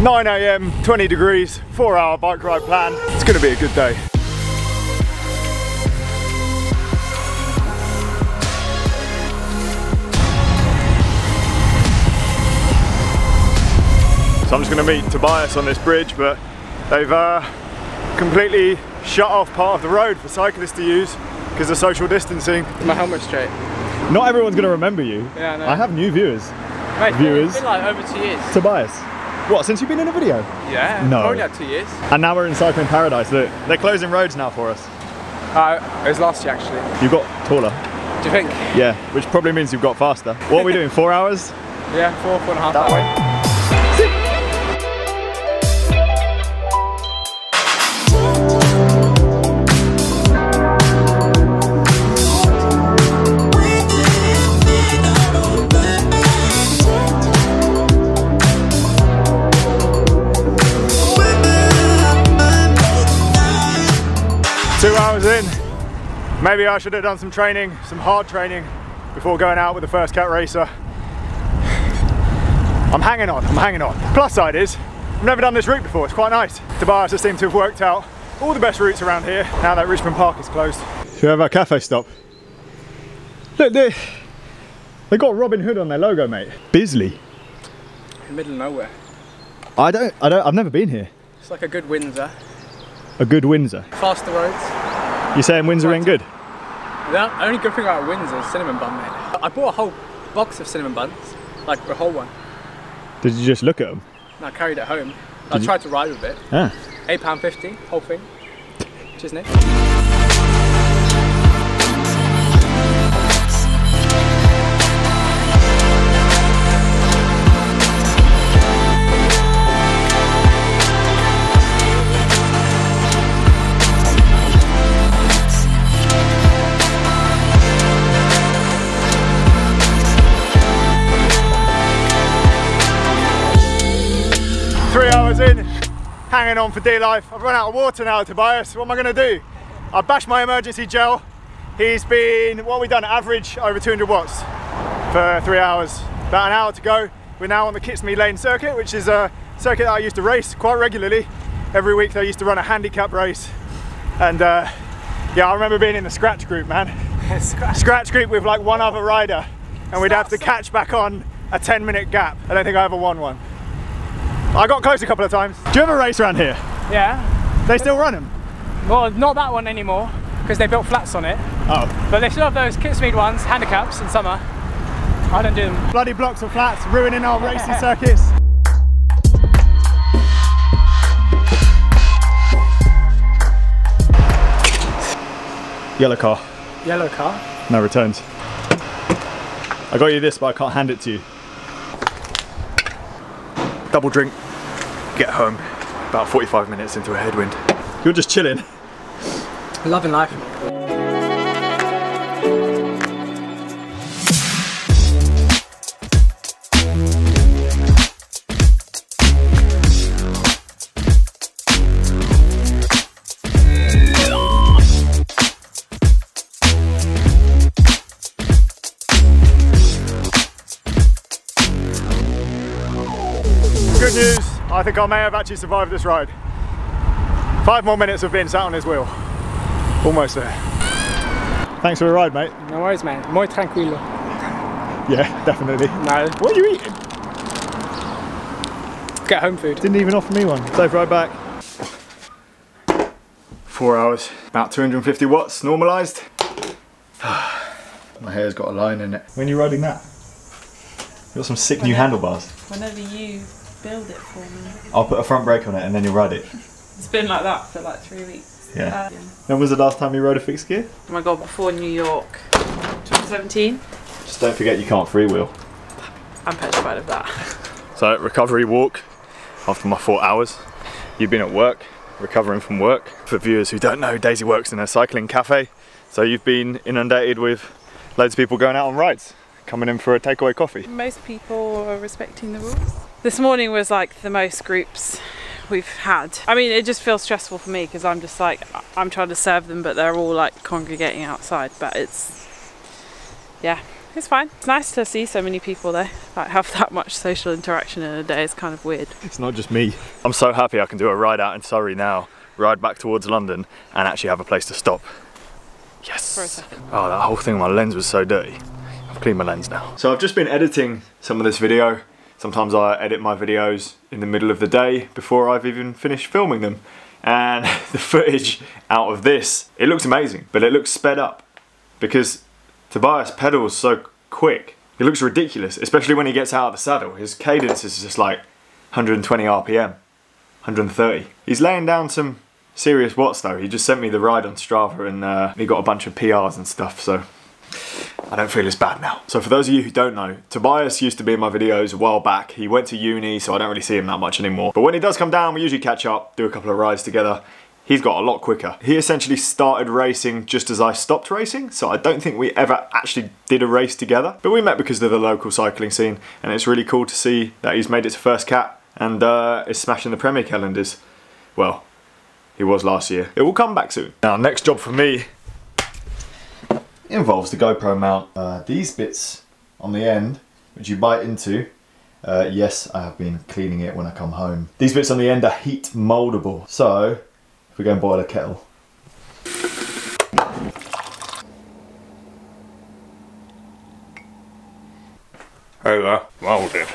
9 AM, 20 degrees, 4-hour bike ride plan. It's gonna be a good day. So I'm just gonna meet Tobias on this bridge, but they've completely shut off part of the road for cyclists to use because of social distancing. My helmet straight. Not everyone's gonna remember you. Yeah, I know. I have new viewers. Mate, it's been like over 2 years. Tobias. What, since you've been in a video? Yeah, no. Probably had 2 years. And now we're in cycling paradise. Look, they're closing roads now for us. It was last year actually. You got taller. Do you think? Yeah, which probably means you've got faster. What are we doing, 4 hours? Yeah, 4.5 that way. 2 hours in. Maybe I should have done some training, some hard training before going out with the first CAT Racer. I'm hanging on, I'm hanging on. Plus side is, I've never done this route before, it's quite nice. Tobias has seemed to have worked out all the best routes around here now that Richmond Park is closed. Should we have our cafe stop? Look, they got Robin Hood on their logo, mate. Bisley. In the middle of nowhere. I've never been here. It's like a good Windsor. A good Windsor. Faster roads. You're saying Windsor ain't good? The only good thing about Windsor is cinnamon bun, mate. I bought a whole box of cinnamon buns, like a whole one. Did you just look at them? And I carried it home. I tried to ride with it. Ah. £8.50, whole thing. Cheers, Nick. 3 hours in, hanging on for dear life. I've run out of water now, Tobias. What am I going to do? I bashed my emergency gel. He's been, what have we done, average over 200 watts for 3 hours. About an hour to go. We're now on the Kitsmead Lane circuit, which is a circuit that I used to race quite regularly. Every week they used to run a handicap race. And yeah, I remember being in the scratch group, man. Scratch group with like one other rider. And we'd have to catch back on a 10-minute gap. I don't think I ever won one. I got close a couple of times. Do you ever race around here? Yeah. They still run them? Well, not that one anymore, because they built flats on it. Oh. But they still have those Kitsmead ones, handicaps in summer. I don't do them. Bloody blocks of flats, ruining our racing circuits. Yellow car. Yellow car? No returns. I got you this, but I can't hand it to you. Double drink, get home, about 45 minutes into a headwind. You're just chilling. Loving life. Good news, I think I may have actually survived this ride. 5 more minutes of being sat on his wheel. Almost there. Thanks for the ride, mate. No worries, man. Muy tranquilo. Yeah, definitely. No. What are you eating? Get home food. Didn't even offer me one. Safe ride back. 4 hours, about 250 watts, normalised. My hair's got a line in it. When are you riding that? You got some sick new handlebars. Whenever you build it for me. I'll put a front brake on it and then you'll ride it. It's been like that for like 3 weeks. Yeah. When was the last time you rode a fixed gear? Oh my god, before New York. 2017. Just don't forget you can't freewheel. I'm petrified of that. So, recovery walk after my 4 hours. You've been at work, recovering from work. For viewers who don't know, Daisy works in a cycling cafe. So you've been inundated with loads of people going out on rides, coming in for a takeaway coffee. Most people are respecting the rules. This morning was like the most groups we've had. I mean, it just feels stressful for me because I'm just like, I'm trying to serve them, but they're all like congregating outside. But it's, yeah, it's fine. It's nice to see so many people though. Like have that much social interaction in a day is kind of weird. It's not just me. I'm so happy I can do a ride out in Surrey now, ride back towards London and actually have a place to stop. Yes. For a second. Oh, that whole thing on my lens was so dirty. I've cleaned my lens now. So I've just been editing some of this video. Sometimes I edit my videos in the middle of the day before I've even finished filming them. And the footage out of this, it looks amazing, but it looks sped up because Tobias pedals so quick. It looks ridiculous, especially when he gets out of the saddle. His cadence is just like 120 RPM, 130. He's laying down some serious watts though. He just sent me the ride on Strava and he got a bunch of PRs and stuff, so I don't feel as bad now. So for those of you who don't know, Tobias used to be in my videos a while back. He went to uni, so I don't really see him that much anymore. But when he does come down, we usually catch up, do a couple of rides together. He's got a lot quicker. He essentially started racing just as I stopped racing, so I don't think we ever actually did a race together. But we met because of the local cycling scene, and it's really cool to see that he's made it to first CAT and is smashing the Premier calendars. Well, he was last year. It will come back soon. Now, next job for me involves the GoPro mount. These bits on the end, which you bite into, yes, I have been cleaning it when I come home. These bits on the end are heat moldable. So, if we go and boil a kettle. Over, molded.